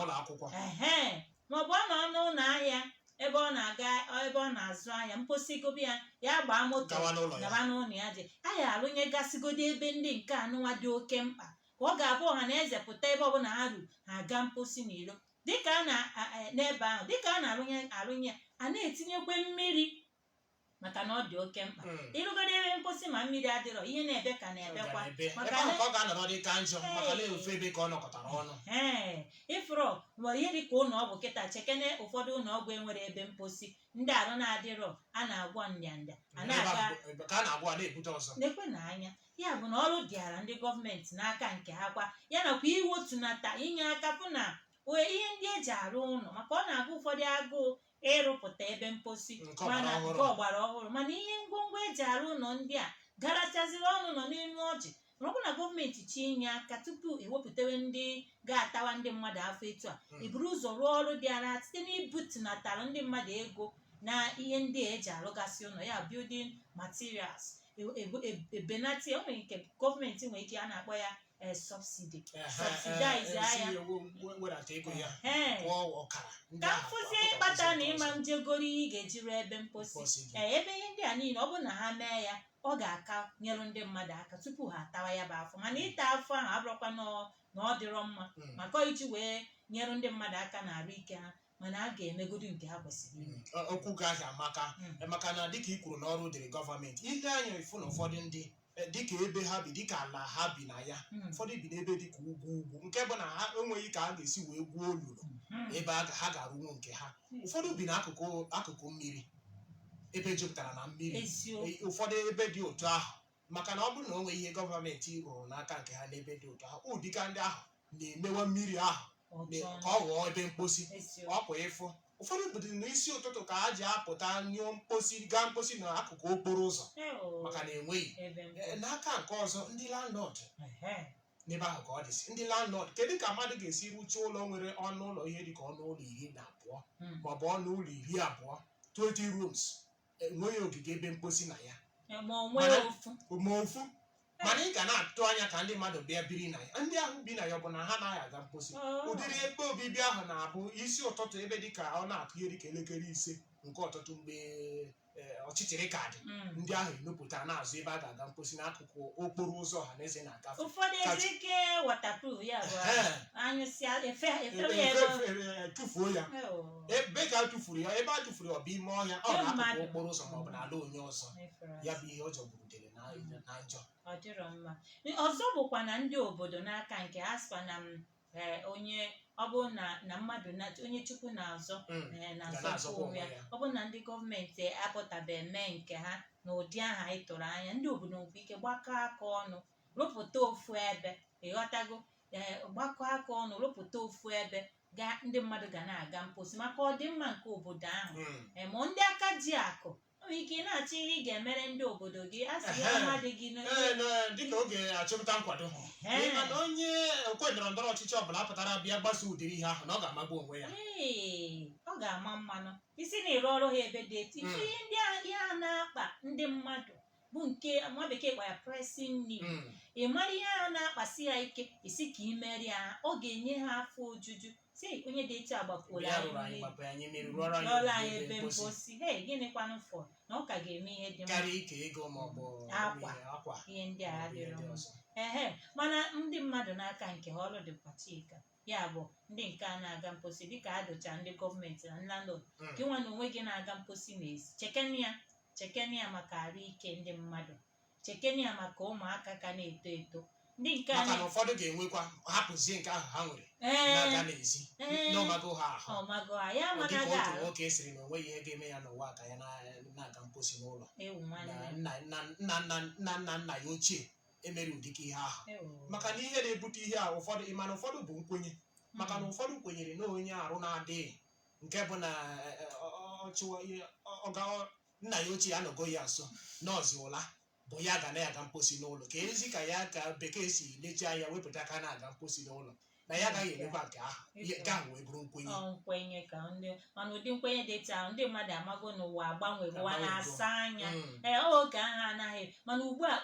n'ụlọ ahịa ebe ọ na-aga ebe ọ na-azụ ahịa mposi gobe ya gbaa moto gaba n'ụlọ ya je a ya arụnyegasịgodo ebe ndị nke anụnwa dị oke mkpa ka ọ ga-abụ ọha na eze pụta ebe ọbụla ha ru ha aga mposi n'ilo dịka n'ebe ahụ dịka a na-arụnye a na-etinyekwe mmiri maka na ọ dị oke mkpa ịrụgodo ebe mposi ma mmiri adịrọ ihe na-ebe ka na-ebekwa ịfụrọ nwere ihe dịka ụlọ ọgwụ kịta chekene ụfọdụ ụlọ ọgwụ enwere ebe mposi ndị arụ na-adịrọ a na-agwọ ndịanda a na-aga nekwe n'anya. Ya bụ na ọrụ dịara ndị gọọmenti n'aka nke ha kwa ya nakwa iwotunata inye aka fụ na ihe ndị eji arụ ụlọ, maka ọ na-agụ ụfọdụ agụụ ịrụpụta ebe mposi mana nke ọgbara ọhụrụ, mana ihe ngwongwo eji arụ ụlọ ndị a garachaziri ọnụ nọ n'elu ọjị. Ọbụ na gọọmenti chi inye aka tupu ewepụtawe ndị ga-atawa ndị mmadụ afọ etu a eburu ụzọ rụọ ọrụ dị ara site n'ibutunatara ndị mmadụ ego na ihe ndị eji arụgasị ụlọ, ya building materials ebenati o nwere nke gọọmenti nwere ike a na-akpọ ya subsidize ka mfụzi ịkpata na ịma njegoro ị ga-ejiri ebe mposi ebe ihe ndị a niile ọ bụ na ha mee ya ọ ga-aka nyere ndị mmadụ aka tupu ha atawa ya bụ afọ, mana ịta afọ ahụ abụrụkwa na ọ dịrọ mma maka iji wee nyere ndị mmadụ aka na arụ ike ha, mana a ga-emegodu nke ha kwesịrị ime. Okwu gị ahịa maka na dịka i kwuru n'ọrụ dịrị gọọmenti ile anya ịfụ na ụfọdụ ndị dịka ebe ha bi dịka ala ha bi na ya, ụfọdụ bi n'ebe dịka ugwu nke bụ na ha enweghị ka a ga-esi wee gwuo olulu ebe ha ga-arụnwu nke ha. Ụfọdụ bi n'akụkụ mmiri ebe jupụtara na mmiri, ụfọdụ ebe dị otu ahụ, maka na ọ bụrụ na o nwee ihe gọọmenti rụrụ n'aka nke ha n'ebe dị otu ahụ ụdịka ndị ahụ na-emewe mmiri ahụ ka ọ ghọọ ebe mposi ọkwa ịfụ. Ụfọdụ obodo n'isi ụtụtụ ka ha ji apụta nyụọ gaa mposi n'akụkụ okporo ụzọ maka na enweghị. N'aka nke ọzọ ndị landlord n'ebe ahụ ka ọ dịsị ndị landlord kedu ka mmadụ ga-esi rụchaa ụlọ nwere ọnụ ụlọ ihe dịka ọnụ ụlọ 12 maọbụ ọnụ ụlọ 20 20 rooms enweghị ogige ebe mposi na ya ma ofu, mana ị ga na-atụ anya ka ndị mmadụ bịa biri na ya. Ndị ahụ bi na ya bụ na ha anaghị aga mposi. Ụdịrị ebe obibi ahụ na-abụ isi ụtụtụ ebe dịka ọ na-akụ ihe dịka elekere 5 nke ụtụtụ mgbe ọchịchịrị kaadị ndị ahụ enupụta na-azụ ebe a ga-aga mposi n'akụkụ okporo ụzọ ọha na eze na-agafe ụfọdụ ezi ike waterproof ya bụ anyụsịa efere ya tụfuo ya ebe ka a tụfuru ya ebe a tụfuru ọ bụ ime ọhịa ọ na-akụkụ okporo ụzọ maọbụ n'ala onye ọzọ ya bụ ihe ọ jọgburutere na njọ ọ dịrọ mma ọzọ bụkwa na ndị obodo n'aka nke ha sịkwa na onye ọ bụrụ na mmadụ onye Chukwu na-azọ na-azọkwa onwe ya ọ bụrụ na ndị gọọmenti apụtabeghị mee nke ha na ụdị aha anyị tụrụ anya ndị obodo nwere ike gbakọ aka ọnụ rụpụta ofu ebe ịghọtago gbakọ aka ọnụ rụpụta ofu ebe ndị mmadụ ga na-aga mposi maka ọdịmma nke obodo ahụ ma ndị aka ji akụ nwere ike na-achọ ihe ị ga-emere ndị obodo gị a sị ya mmadụ gị dịka oge achọpụta nkwado mana onye okwe ndọrọ ndọrọ ọchịchị ọbụla pụtara bịa gbasa ụdịrị ihe ahụ na ọ ga-amagbu onwe ya ọ ga-ama mmanụ isi na ịrụ ọrụ ha ebe dị etu ihe ndị ahịa na-akpa ndị mmadụ bụ nke nwa bekee kpa ya pressing need ị mara ihe ahụ na-akpasi ya ike isi ka imeri ya ọ ga-enye ha afọ ojuju si onye dị etu agbapụla anyị ebe mposi gịnịkwanụ fọ na ọ ka ga-eme ihe dị mma akwa ihe ndị a adịrọ mma mana ndị mmadụ n'aka nke ha ọrụ dịkwa chika ya bụ ndị nke a na-aga mposi dịka adụcha ndị gọọmenti na landlord gị nwa na onwe gị na-aga mposi n'ezi chekene ya maka arụ ike ndị mmadụ chekene ya maka ụmụaka ka na-eto eto ndị nke maka na ụfọdụ ga-enwekwa hapụzie nke ahụ ha nwere na-aga n'ezi n'ọmago ha ahụ dịka otu nwoke siri na onweghị ihe ga-eme ya n'ụwa ka ya na-aga mposi n'ụlọ nna ya ochie emere ụdịka ihe ahụ maka na ihe na-ebute ihe a ụfọdụ ịmana ụfọdụ bụ nkwenye maka na ụfọdụ kwenyere na onye arụ na-adịghị nke bụ na nna ya ochie anọgo ya nso n'ọzi ụla bụ ya ga na-aga mposi n'ụlọ ka ezi ka ya ka bekee si lechi anya wepụta ka na-aga mposi n'ụlọ na ya agaghị emekwa nke ahụ wee bụrụ nkwenye ka mana ụdị nkwenye dị etu ahụ ndị mmadụ amago n'ụwa agbanwere ụwa na-asa anya oge ahụ anaghị mana ugbu a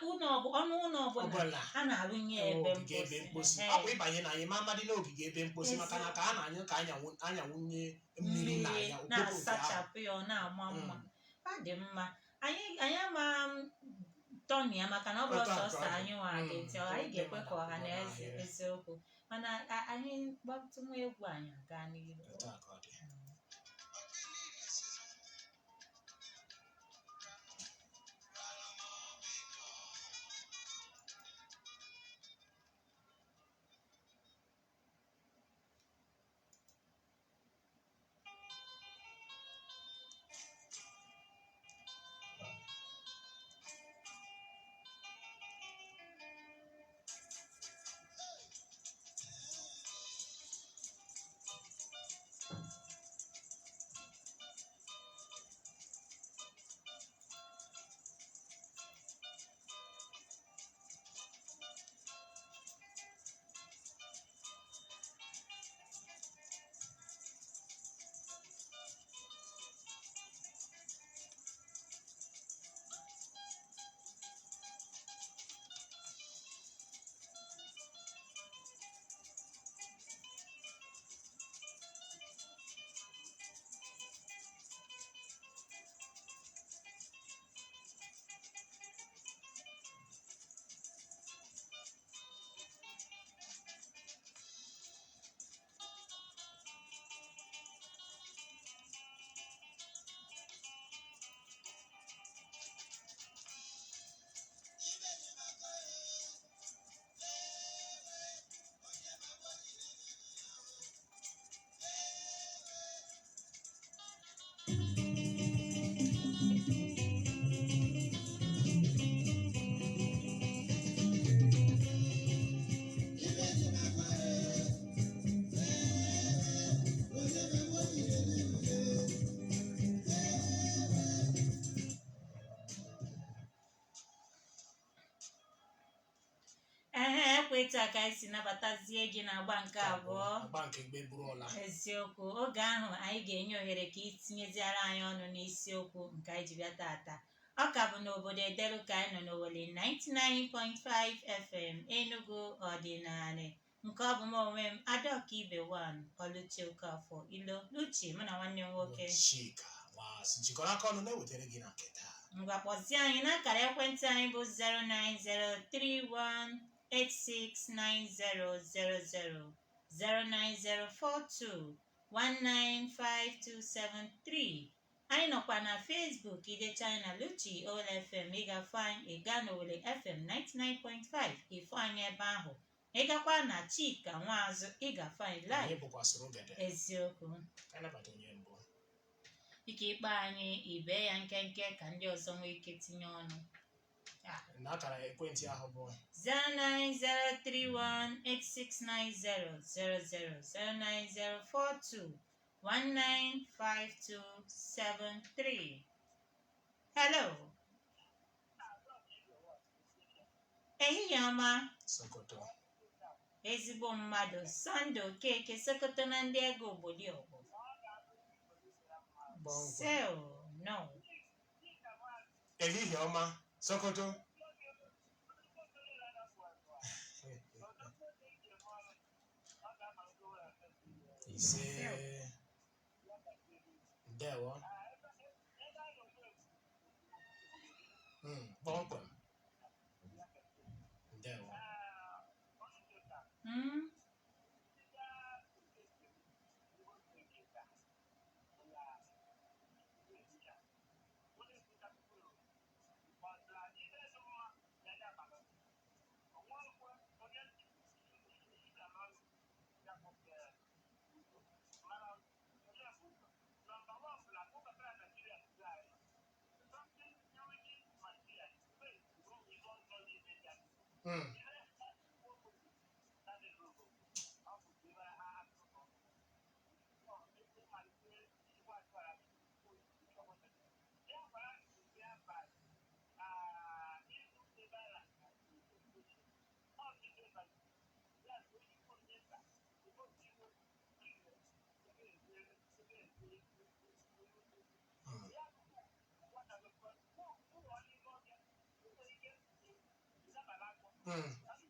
ọnụ ụlọ ọbụla a na-arụnye ebe mposi ọ bụ ịbanye na anyị ma amadị n'ogige ebe mposi maka na ka a na-anyụ ka anyanwụnye mmiri na ya na-asachapụ ya ọ na-ama mma ọ dị mma anyị ama tọni ya maka na ọ bụrụ sọsọ anyị nwa dị ntị anyị ga-ekwe ka ọha na eze eziokwu mana anyị gbatụnwa egwu anyị aga n'ihu ekweta ka anyị si nabatazie gị n'agba nke abụọ eziokwu oge ahụ anyị ga-enye ohere ka itinyeziara anyị ọnụ n'isiokwu nke anyị ji bịa tata ọ ka bụ n'obodo Edelu ka anyị nọ n'Owere 99.5 FM Enugu ọdịnala nke ọ bụ m onwe m Adaọka Ibe 1 Oluchi Okafọ Ilo Luchi mụ na nwanne m nwoke Agbas jikọrọ aka ọnụ na-ewetara gị na nke taa. Ngwa kpọzie anyị n'akara ekwentị anyị bụ 09031869000 09042195273. anyị nọkwa na Facebook idecha anyị na Luchi OLFM ịgafe anyị ịga n'Owere FM 99.5 ifo anyị ebe ahụ ịgakwa na Chika Nwazụ ịgafe anyị Anyị live bụkwasịrị ogede. eziokwu Ka anyị nabata onye mbụ. ike ikpe anyị ibe ya nkenke ka ndị ọzọ nwee ike tinye ọnụ Na akara ekwentị ahụ bụ 09031869000 09042195273. Hello. Ehihie ọma. Sokoto. Ezigbo mmadụ Sunday Okeke Sokoto na ndị ego obodo ọgbọ. So, no. Ehihie ọma Sokoto. Ise. Ndewo. Kpọmkwem. Ndewo. Hmm?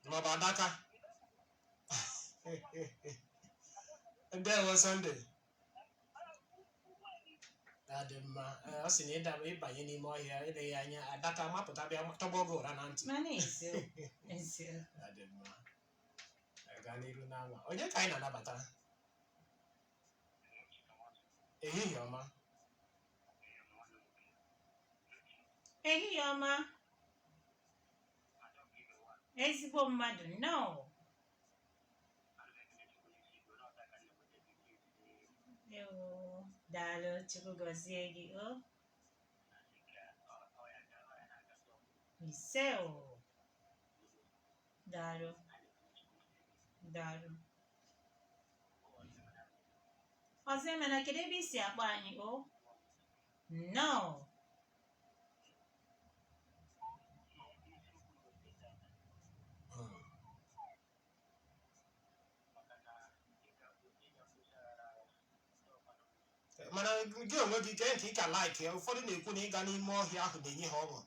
Maọbụ adaka. Ndewo Sunday. Adị mma. Ọ sị na ịbanye n'ime ọhịa eleghị anya adaka mapụta bịa tọgbọ gị ụra na ntị. Mana eziokwu. Adị mma. Gaa n'iru n'anwa. Onye ka anyị na-anabata? Ehihie ọma. Ehihie ọma. Ezigbo mmadụ no. Ewo, daalụ Chukwu gọzie gị o. Ise o. Daalụ. Daalụ. Ọzọ emena kedu ebe isi akpọ anyị o? No. Mana gị onwe gị kee nke ị ka like ya ụfọdụ na-ekwu na ịga n'ime ọhịa ahụ na-enye ha ọṅụ.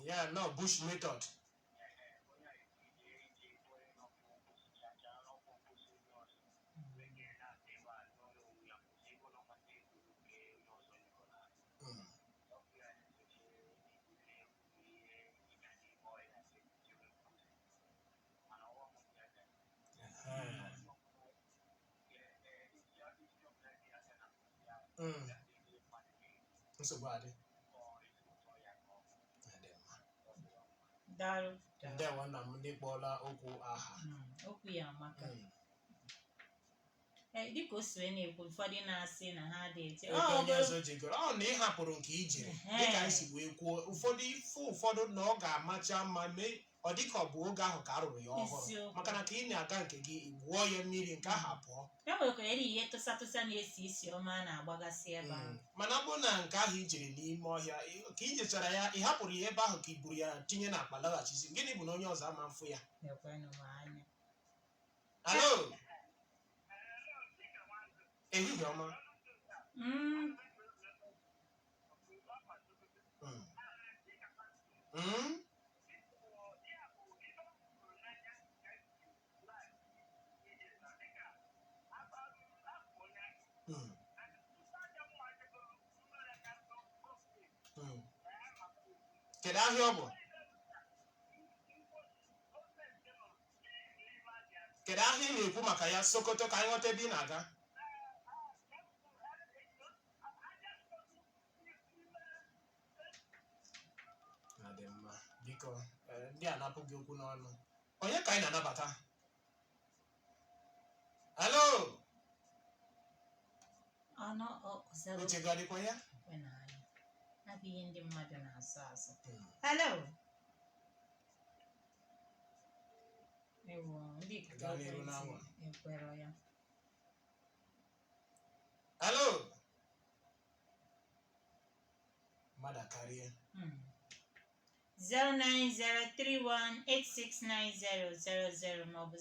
Yeah, no, bush method. Nsogbu adị. Daalụ. Ndewo nna m ndị kpọọla okwu aha. Okwu ya amaka. Dịka o siri na-ekwu ụfọdụ na-asị na ha dị ete Onye ọzọ jegoro ọ na ịhapụrụ nke ijiri dịka anyị si wee kwuo ụfọdụ na ọ ga-amacha mma mee ọ dịka ọ bụ oge ahụ ka a rụrụ ya ọhụrụ maka na ka ị na-aga nke gị gwụọ ya mmiri nke ahụ abụọ. E nwekwara ihe tụsa na-esi isi ọma na-agbagasị ebe ahụ. Mana ọ bụrụ na nke ahụ ijiri n'ime ọhịa ka i jechara ya ị hapụrụ ya ebe ahụ ka i buru ya tinye n'akpa laghachizi gịnị bụ na onye ọzọ ama mfụ ya? Alo. Ehihie ọma. Mm? Mm. Mm. Kedu ahịa ọ bụ? Kedu ahịa ị na-ekwu maka ya Sokoto ka anyị ghọta ebe ị na-aga? Na dị mma biko ndị a napụghị okwu n'ọnụ onye ka anyị na-anabata? Hello Ọnụ ọzara uche gị ọ dịkwa ya? okwe n'anya. Abụ ihe ndị mmadụ na-asụ asụ. Hello. Ewu ndị ikuku Gaa n'iru n'anwa. ekwere ya. Hello mmadụ akarịa 09031869000 maọbụ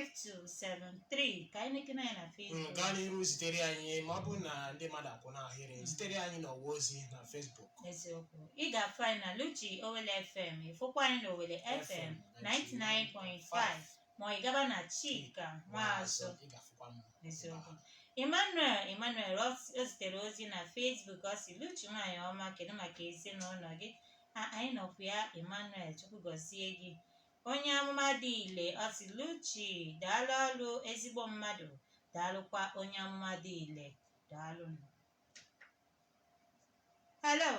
09042195273 ka anyị nekene anyị na Facebook. gaa n'iru zitere anyị ma ọ bụrụ na ndị mmadụ akwụ n'ahịrị zitere anyị n'ọwa ozi na Facebook. Eziokwu ị ga-afụ anyị na Luchi Owele FM, ịfụkwa anyị na Owele FM 99.5 ma ị gaba na Chika Nwaazụ. Ị ga-afụkwa m. Eziokwu. Emmanuel o zitere ozi na Facebook ọ sị Luchi nwaanyị ọma kedu maka ezinụlọ gị? Anyị nọkwa ya Emmanuel, Chukwu gọzie gị. Onye amụma dị ile ọ sị Luchi daalụ ọlụ ezigbo mmadụ, daalụkwa onye amụma dị ile, daalụ. Hello.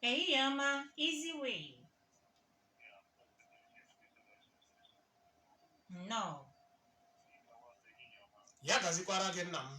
Ehihie ọma, Easy Way. Nnọọ. Ya gazikwara gị nna m.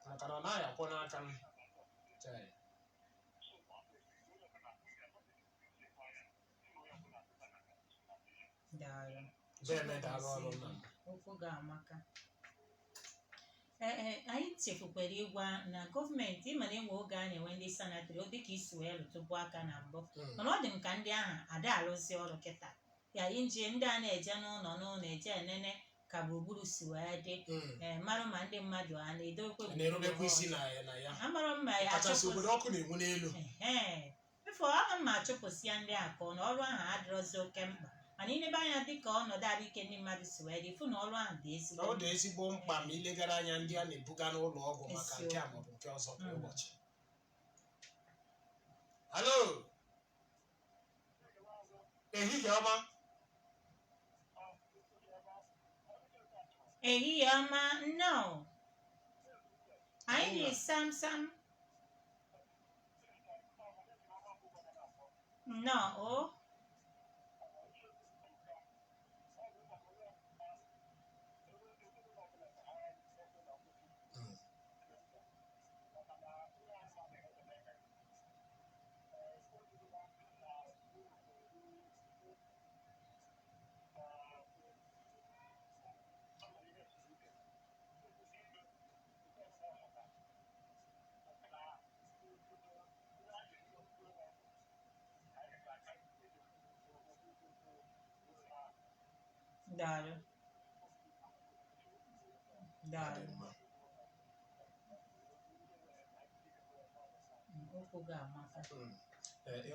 Maka na ọ naghị akwụ n'aka m. Okwu ga-amaka. Anyị chefukwara ịgwa na gọọmenti ịmana enwe oge a na-enwe ndị sanitary ọ dịka isi wee rụtụbu aka na mbụ, mana ọ dị m ka ndị ahụ ada arụzi ọrụ kịta ya inji ndị a na-eje n'ụlọ eje enene ka gburugburu si wee dị mara ma ndị mmadụ a na-edokwe na-erubekwa isi na ya amara mma ya kachasị obodo ọkụ na-enwu n'elu. Bifo ama mma achụpụsịa ndị a ka na ọrụ ahụ adịrọzi oke mkpa, mana ilebe anya dịka ọnọdụ ahụike ndị mmadụ si wee dị fụ na ọrụ ahụ dị ezigbo ọ dị ezigbo mkpa ma ilegara anya ndị a na-ebuga n'ụlọ ọgwụ maka nke a maọbụ nke ọzọ kwa ụbọchị. Halo ehihie ọma. Ehihie ọma nnọọ. Anyị dị samsam nnọọ o. Daalụ. Okwu ga-amaka.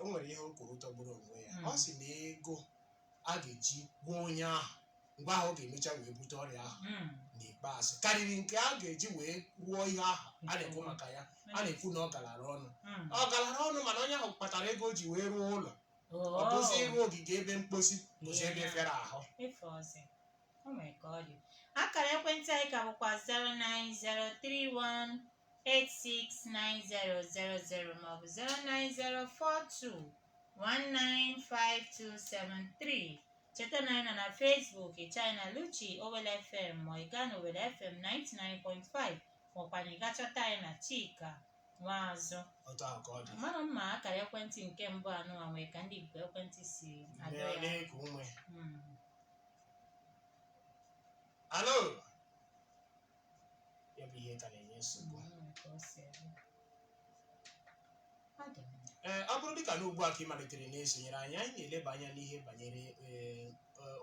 O nwere ihe o kwuru tọgburu onwe ya. Ọ sị na ego a ga-eji gwọọ onye ahụ mgbe ahụ ọ ga-emecha wee bute ọrịa ahụ n'ikpeazụ karịrị nke a ga-eji wee gwọọ ihe ahụ a na-ekwu maka ya a na-ekwu na ọ galara ọnụ ọ galara ọnụ mana onye ahụ kpatara ego o ji wee rụọ ụlọ ọ bụzi ịrụ ogige ebe mkposi bụzi ebe fere ahụ akara ekwentị anyị ka bụkwa 09031869000 maọbụ 09042195273. cheta na anyị nọ na Facebook China Luchi Owele FM ma ị gaa na Owele FM 99.5 maọkwa na ị ga chọta anyị na Chika Nwazụ. mara mma akara ekwentị nke mbụ anụnwa nwee ka ndị ikuku ekwentị si aga ya. Alo ya bụ ihe ka na-enye nsogbu. Ọ bụrụ dịka n'ugbu a ka ị malitere na-esonyere anyị na-eleba anya n'ihe banyere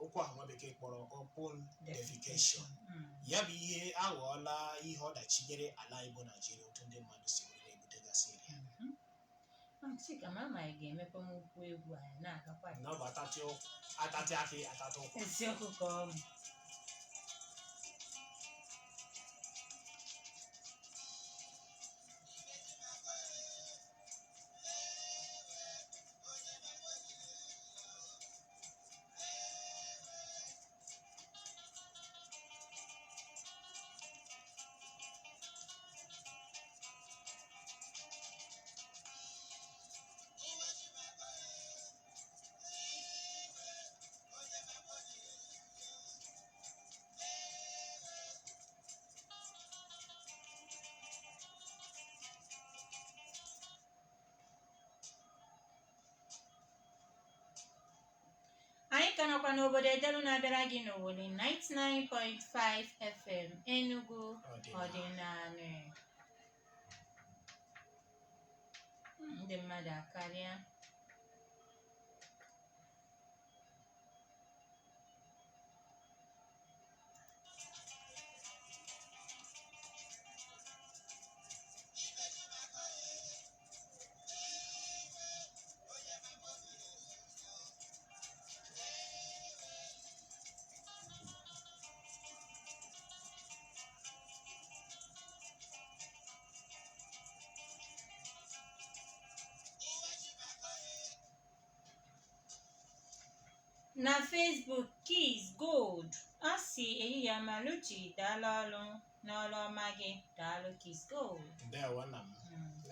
okwu ahụ nwa bekee kpọrọ open defecation. Ya bụ ihe aghọọla ihe ọdachi nyere ala Igbo Naijiria otu ndị mmadụ si were na-ebutegasị ya. Chika ma anyị ga-emepe nkwu egwu anyị na-agakwa na ọ bụ atatị akị atatị ụkwụ. eziokwu ka ọ bụ. anyị ka nọkwa n'obodo Edelu na-abịara gị n'Owere 99.5 FM Enugu ọdịnala. ndị mmadụ akarịa. na Facebook Keys Gold a si ehihie ọma Luchi daalụ ọrụ n'ọrụ ọma gị daalụ Keys Gold. Ndewo nna m.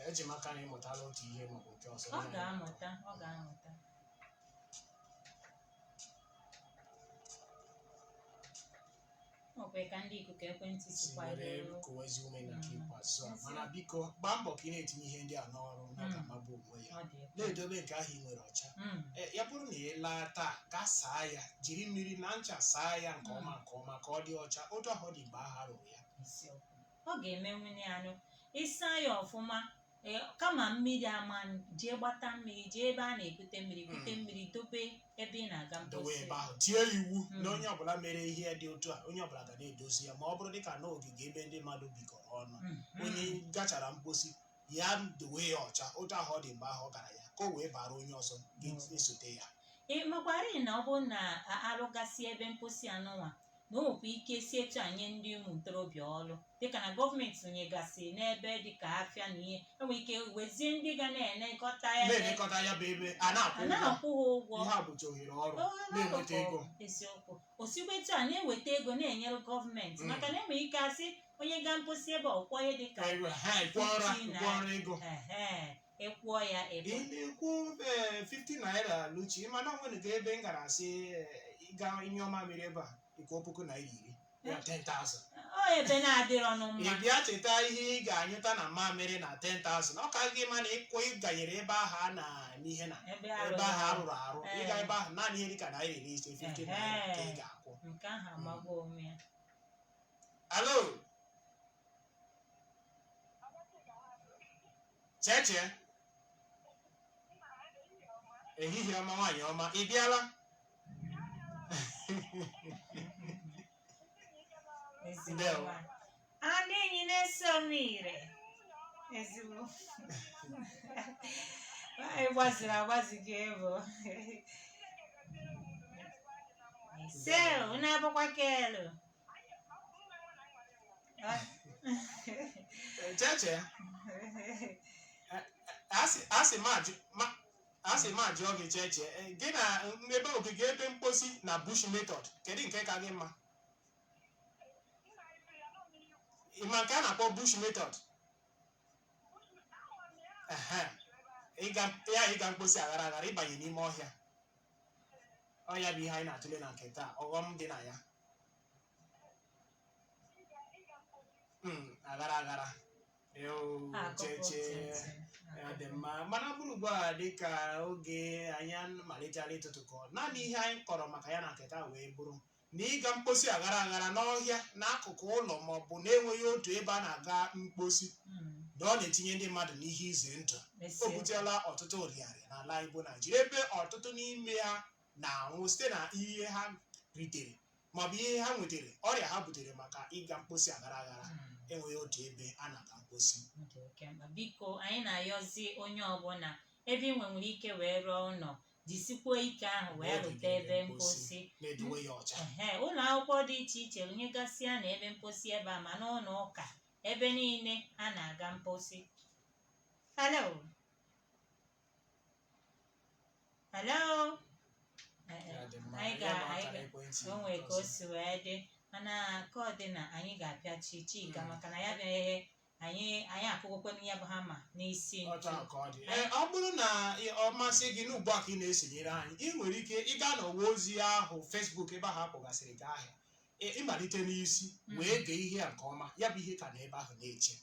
Eji m aka na ịmụtala otu ihe maọbụ nke ọzọ. Ọ ga-amụta. Okwe ka ndị ikuku ekwentị si kwadoro kowezi ume na nke ikpeazụ a mana biko gbaa mbọ ka ị na-etinye ihe ndị a n'ọrụ na ọ ga-amagbu onwe ya na-edobe nke ahụ ị nwere ọcha ya bụrụ na ị laa taa gaa saa ya jiri mmiri na ncha saa ya nke ọma ka ọ dị ọcha otu ahụ dị mgbe aha rụrụ ya ọ ga-eme nwunye anụ ịsa ya ọfụma kama mmiri ama jee gbata mmiri jee ebe a na-ekute mmiri dobe ebe ị na-aga dowe ebe ahụ tie iwu na onye ọbụla mere ihe dị otu a onye ọbụla ga na-edozi ya ma ọ bụrụ dịka n'ogige ebe ndị mmadụ bikọrọ ọnụ onye gachara mposi ya dowe ya ọcha otu ahụ ọ dị mgbe ahụ ọ gara ya ka o wee bara onye ọzọ ga-esote ya makwarị na ọ bụrụ na arụgasị ebe mposi anụnwa na o nwekwa ike si etu anyị ndị ụmụ ntorobịa ọrụ dịka na gọọmenti nyegasị n'ebe dịka afịa na ihe enwere ike wezie ndị ga na-elekọta ya bụ ebe a na-akwụ ha ụgwọ ihe a bụcha ohere ọrụ na-enweta ego eziokwu osikwa etu a na-eweta ego na-enyere gọọmenti maka na enwere ike asị onye ga mposi ebe ọkwọ ihe dịka ego ịkwụọ ya ebe na-ekwu 50 naira Luchi mana ọ nwere ebe m gara asị ịga ihe ọma mere ebe a dịka 10,000 ya 10,000 ebe na-adịrọ n'mma ị bịa cheta ihe ị ga-anyụta na mamịrị na 10,000 ọ ka gị mana ịganyere ebe ahụ a na n'ihe na ebe ahụ arụrụ arụ ịga ebe ahụ naanị ihe dịka naira 50 naira ka ị ga-akwụ nke ahụ amagbo onwe ya. Alo Cheche ehihie ọma nwaanyị ọma ị bịala anụ enyi na-eso m ire ezigbo anyị gbaziri agbazi gị ebo ise unu abụkwa kelu cheche asị m ajụọ gị cheche gị na ebe ogige ebe mposi na bush method kedu nke ka gị mma ịma nke a na-akpọ bush method ịga mposi aghara aghara ịbanye n'ime ọhịa ọya bụ ihe anyị na-atụle na nke taa ọghọm dị na ya aghara aghara cheche dị mma mana bụrụ ugbu a dịka oge anyị malitela ịtụtụkọ naanị ihe anyị kọrọ maka ya na nke taa wee bụrụ na ịga mposi aghara aghara n'ọhịa n'akụkụ ụlọ ma ọ bụ na-enweghị otu ebe a na-aga mposi na ọ na-etinye ndị mmadụ n'ihe ize ndụ o butela ọtụtụ ọrịarịa n'ala Igbo Naịjirịa ebe ọtụtụ n'ime ha na-anwụ site na ihe ha ritere maọbụ ihe ha nwetara ọrịa ha butere maka ịga mposi aghara aghara enweghị otu ebe a na-aga mposi. Biko anyị na-ayọzi onye ọbụla ebe ị nwere ike wee rụọ ụlọ jisikwa ike ahụ wee rute ebe mposi na-edowe ya ọcha. Ụlọ akwụkwọ dị iche iche runyegasịa na ebe mposi ebe a ma n'ụlọ ụka ebe niile a na-aga mposi. Hello anyị ga-onwe ka o si wee dị mana ka ọ dị na anyị ga-apịachi Chika maka na ya bịaghị anyị akụgokwana ya bụ hama n'isi ọ bụrụ na ọ masị gị n'ugbu a ka ị na-esonyere anyị ị nwere ike ịga n'ọwa ozi ahụ Facebook ebe ahụ akpọgasịrị gị ahịa ịmalite n'isi wee gee ihe a nke ọma ya bụ ihe ka na ebe ahụ na-eche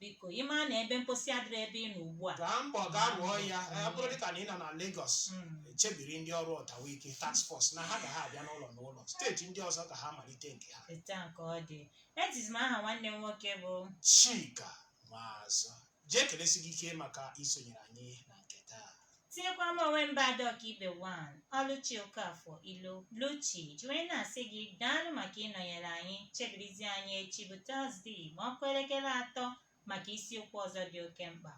biko ịma na ebe mposi adịrị ebe ị nọ ugbu a gaa mbọ gaa rụọ ya ọ bụrụ dịka na ị nọ na Lagos chebiri ndị ọrụ ọtawa ike task force na ha ga ha abịa n'ụlọ n'ụlọ steeti ndị ọzọ ka ha malite nke ha nke ọ dị etizi m aha nwanne m nwoke bụ Chika Nwazọ jee kelesi gị ike maka isonyere anyị na nke taa tinyekwa m onwe mba Adaọka ibe 1 Ọlụchi Okafọ Ilo Luchi jiwe na-asị gị daalụ maka ịnọnyere anyị chebirizi anyị echi bụ Tọzdee ma ọ kụọ elekere 3 maka isiokwu ọzọ dị oke mkpa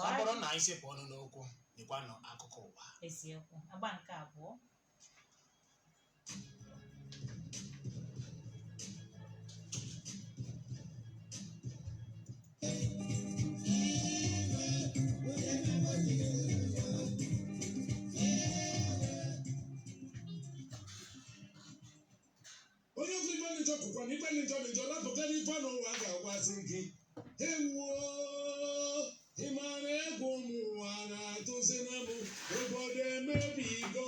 ọ bụrụ na anyị sepụ ọnụ n'okwu dịkwanụ akụkọ ụwa eziokwu agba nke abụọ onye ozi ife n'ijọ pụkwa na ife n'ijọ lapụta n'ife n'ụwa ga-agwazi gị ewuo ị mara egwu ụmụ ụwa na-atụzi na m obodo emebigo